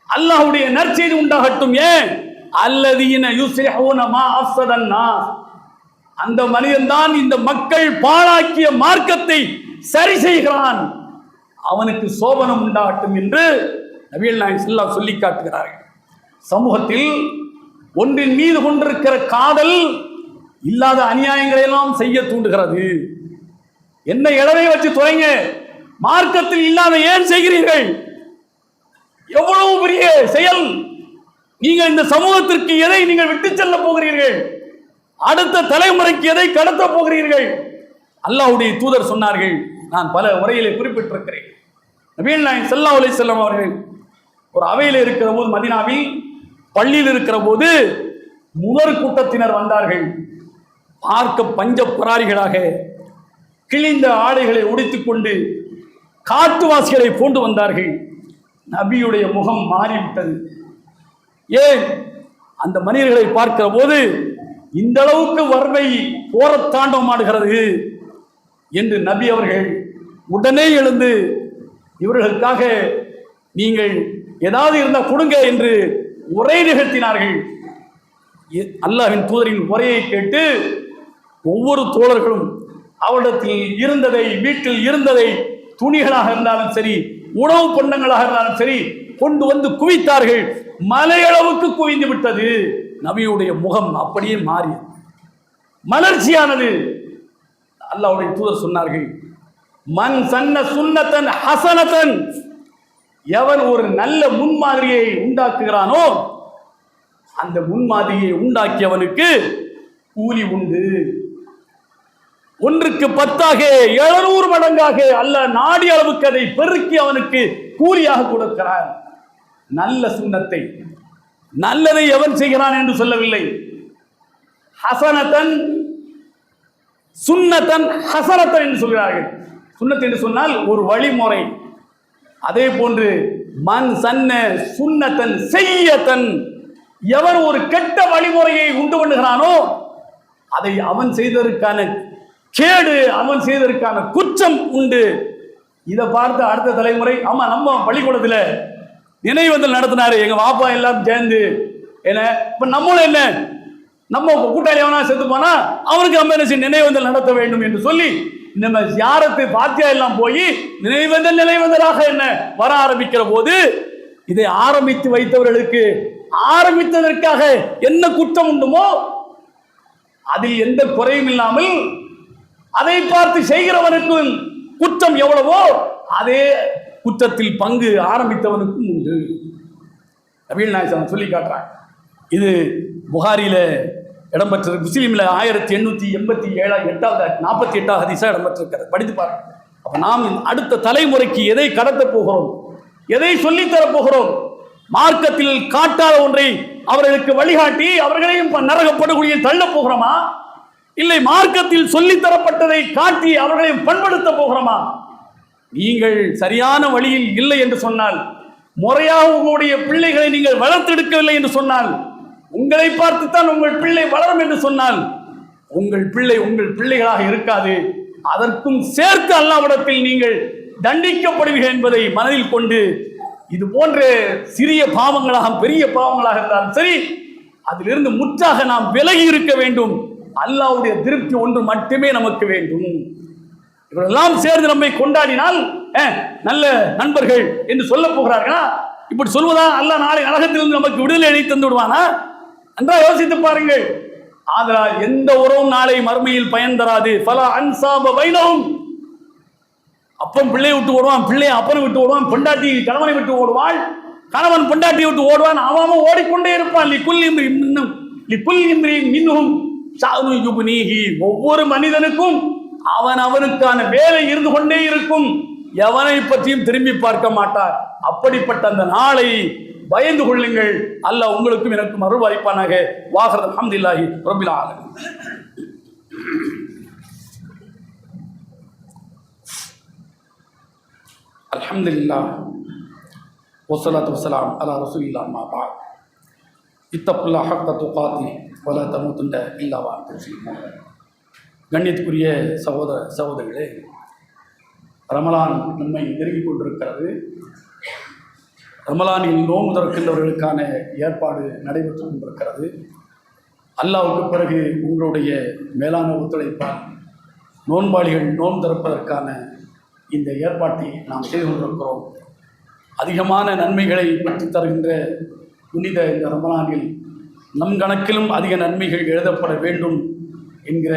அல்லாஹ்வுடைய நற்செய்தி உண்டாகட்டும். ஏன்? அல்லதீன யுஸ்ரிஊன மா அஃஸதன் நாஸ். அந்த மனிதன் தான் இந்த மக்கள் பாழாக்கிய மார்க்கத்தை சரி செய்கிறான், அவனுக்கு சோபனம் உண்டாகட்டும் என்று நபிகள் நாயகம் ஸல்லல்லாஹு சொல்லி காட்டுகிறார்கள். சமூகத்தில் ஒன்றின் மீது கொண்டிருக்கிற காதல் இல்லாத அநியாயங்களை எல்லாம் செய்ய தூண்டுகிறது. என்ன இடவை வச்சு துறைங்க, மார்க்கத்தில் இல்லாத ஏன் செய்கிறீர்கள்? எவ்வளவு பெரிய செயல்! நீங்கள் இந்த சமூகத்திற்கு எதை நீங்கள் விட்டு செல்ல போகிறீர்கள்? அடுத்த தலைமுறைக்கு எதை கடத்த போகிறீர்கள்? அல்லாஹ்வுடைய தூதர் சொன்னார்கள். நான் பல உரையிலே குறிப்பிட்டிருக்கிறேன். நபிகள் நாயகம் ஸல்லல்லாஹு அலைஹி வஸல்லம் அவர்கள் ஒரு அவையில் இருக்கிற போது, மதீனாவில் பள்ளியில் இருக்கிற போது முதற் கூட்டத்தினர் வந்தார்கள். பார்க்க பஞ்ச பராரிகளாக கிழிந்த ஆடைகளை உடைத்துக் கொண்டு காட்டுவாசிகளை போன்று வந்தார்கள். நபியுடைய முகம் மாறிவிட்டது. ஏன்? அந்த மனிதர்களை பார்க்கிற போது இந்த அளவுக்கு வறுமை போரத்தாண்டம் ஆடுகிறது என்று நபி அவர்கள் உடனே எழுந்து இவர்களுக்காக நீங்கள் ஏதாவது இருந்தால் கொடுங்க என்று உரை நிகழ்த்தினார்கள். அல்லாஹ்வின் தூதரின் உரையை கேட்டு ஒவ்வொரு தோழர்களும் அவரிடத்தில் இருந்ததை, வீட்டில் இருந்ததை, துணிகளாக இருந்தாலும் சரி, உணவு பண்டங்களாக இருந்தாலும் சரி கொண்டு வந்து குவித்தார்கள். மலையளவுக்கு குவிந்து விட்டது. நபியுடைய முகம் அப்படியே மாறியது, மலர்ச்சியானது. அல்லாஹ்வுடைய தூதர் சொன்னார்கள், மன் சன்ன சுன்னத்தன் ஹசனத்தன். எவன் ஒரு நல்ல முன்மாதிரியை உண்டாக்குகிறானோ அந்த முன்மாதிரியை உண்டாக்கியவனுக்கு கூலி உண்டு. ஒன்றுக்கு 10 700 மடங்காக அல்லாஹ் நாடி அளவுக்கு அதை பெருக்கி அவனுக்கு கூலியாக கொடுக்கிறான். நல்ல சுன்னத்தை, நல்லதை எவன் செய்கிறான் என்று சொல்லவில்லை. ஹசனத்தன், சுன்னத்தன், ஹசனத்தன் என்று சொல்கிறார்கள். சுன்னத் என்று சொன்னால் ஒரு வழிமுறை. அதே போன்று மன் சன்ன சுன்னத்தன் செய்யத்தன். எவன் ஒரு கெட்ட வழிமுறையை உண்டு பண்ணுகிறானோ அதை அவன் செய்ததற்கான கேடு, அவன் செய்ததற்கான குற்றம் உண்டு. இதை பார்த்து அடுத்த தலைமுறை, ஆமா நம்ம பள்ளிக்கூடத்தில் நினைவேந்தல் நடத்தினாரு எங்க வாப்பா எல்லாம் சேர்ந்து. என்ன இப்ப நம்மளும் என்ன, நம்ம கூட்டாளி எவனா செத்து போனா அவனுக்கு நம்ம என்ன செய்ய, நினைவேந்தல் நடத்த வேண்டும் என்று சொல்லி நம்ம யாரத்து பாத்தியா எல்லாம் போய் நினைவேந்தலாக என்ன வர ஆரம்பிக்கிற போது இதை ஆரம்பித்து வைத்தவர்களுக்கு ஆரம்பித்ததற்காக என்ன குற்றம் உண்டுமோ அதில் எந்த குறையும் இல்லாமல் அதை பார்த்து செய்கிறவனுக்கும் குற்றம் எவ்வளவோ அதே குற்றத்தில் பங்கு ஆரம்பித்தவனுக்கும் உண்டு. நபிகள் நாயகம் சொல்லி காட்டுறாங்க. இது புகாரியில இடம்பெற்ற, முஸ்லீம்ல 1887 ஹதீஸா இடம்பெற்றிருக்கிறது. படித்து பாருங்க. அப்ப நாம் அடுத்த தலைமுறைக்கு எதை கடத்த போகிறோம், எதை சொல்லித்தரப் போகிறோம்? மார்க்கத்தில் காட்டாத ஒன்றை அவர்களுக்கு வழிகாட்டி அவர்களையும் நரகப்படுகொலியில் தள்ளப் போகிறோமா? இல்லை மார்க்கத்தில் சொல்லித்தரப்பட்டதை காட்டி அவர்களையும் பண்படுத்த போகிறோமா? நீங்கள் சரியான வழியில் இல்லை என்று சொன்னால், முறையாக உங்களுடைய பிள்ளைகளை நீங்கள் வளர்த்தெடுக்கவில்லை என்று சொன்னால், உங்களை பார்த்துத்தான் உங்கள் பிள்ளை வளரும் என்று சொன்னால், உங்கள் பிள்ளை உங்கள் பிள்ளைகளாக இருக்காது. அதற்கும் சேர்த்து அல்லாஹ்விடத்தில் நீங்கள் தண்டிக்கப்படுவீர்கள் என்பதை மனதில் கொண்டு, இது போன்ற சிறிய பாவங்களாக பெரிய பாவங்களாக இருந்தாலும் சரி, அதிலிருந்து முற்றாக நாம் விலகி இருக்க வேண்டும். அல்லாஹ்வுடைய திருப்தி ஒன்று மட்டுமே நமக்கு வேண்டும். இவரெல்லாம் சேர்ந்து நம்மை கொண்டாடினால் நல்ல நண்பர்கள் என்று சொல்ல போகிறார்களா? இப்படி சொல்வதா அல்லாஹ் நாளை நரகத்திலிருந்து நமக்கு விடுதலை அளித்து தந்து விடுவானா? நன்றா யோசித்து பாருங்கள். ஆதலால் எந்த உறவும் நாளை மறுமையில் பயன் தராது. ஃபலா அன்சாப பைனஹும். அப்பன் பிள்ளையை விட்டு ஓடுவான், பிள்ளை அப்பனை விட்டு ஓடுவான், பொண்டாட்டி கணவனை விட்டு ஓடுவாள், கணவன் பொண்டாட்டியை விட்டு ஓடுவான். அவன் ஓடிக்கொண்டே இருப்பான். ஒவ்வொரு மனிதனுக்கும் அவனுக்கான வேலை இருந்து கொண்டே இருக்கும். எவனை பற்றியும் திரும்பி பார்க்க மாட்டார். அப்படிப்பட்ட அந்த நாளை பயந்து கொள்ளுங்கள். அல்லாஹ் உங்களுக்கும் எனக்கும் அருள் வாய்ப்பானாக. வாஹர் அல்ஹம்துலில்லாஹி ரப்பில் ஆலமீன். அல்ஹம்துலில்லாஹ் வஸ்ஸலாத்து வஸ்ஸலாம் அலா ரசூலில்லாஹ் மா பஅத். இத்தகுல்லாஹ் ஹக்க துகாத்தி வலா தமூதுன்ன இல்லா வ அன்தும் முஸ்லிமூன். கண்ணியத்துக்குரிய சகோதர சகோதரிகளே, ரமலான் நம்மை நெருங்கிக் கொண்டிருக்கிறது. ரமலானில் நோன்பு திறக்கின்றவர்களுக்கான ஏற்பாடு நடைபெற்று கொண்டிருக்கிறது. அல்லாஹ்வுக்கு பிறகு உங்களுடைய மேலான ஒத்துழைப்பால் நோன்பாளிகள் நோன்பு திறப்பதற்கான இந்த ஏற்பாட்டை நாம் செய்து கொண்டிருக்கிறோம். அதிகமான நன்மைகளை பெற்றுத் தருகின்ற புனித இந்த ரமலானில் நம் கணக்கிலும் அதிக நன்மைகள் எழுதப்பட வேண்டும் என்கிற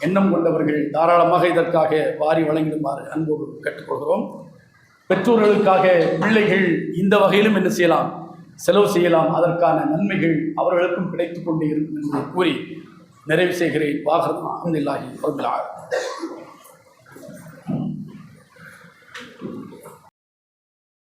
எண்ணம் கொண்டவர்கள் தாராளமாக இதற்காக வாரி வழங்கிடுமாறு அன்போடு கேட்டுக்கொள்கிறோம். பெற்றோர்களுக்காக பிள்ளைகள் இந்த வகையிலும் என்ன செய்யலாம், செலவு செய்யலாம். அதற்கான நன்மைகள் அவர்களுக்கும் கிடைத்து கொண்டே இருக்கும் என்று கூறி நிறைவு செய்கிறேன். வாஹர் அல்ஹம்துலில்லாஹி ரப்பில் ஆலமீன்.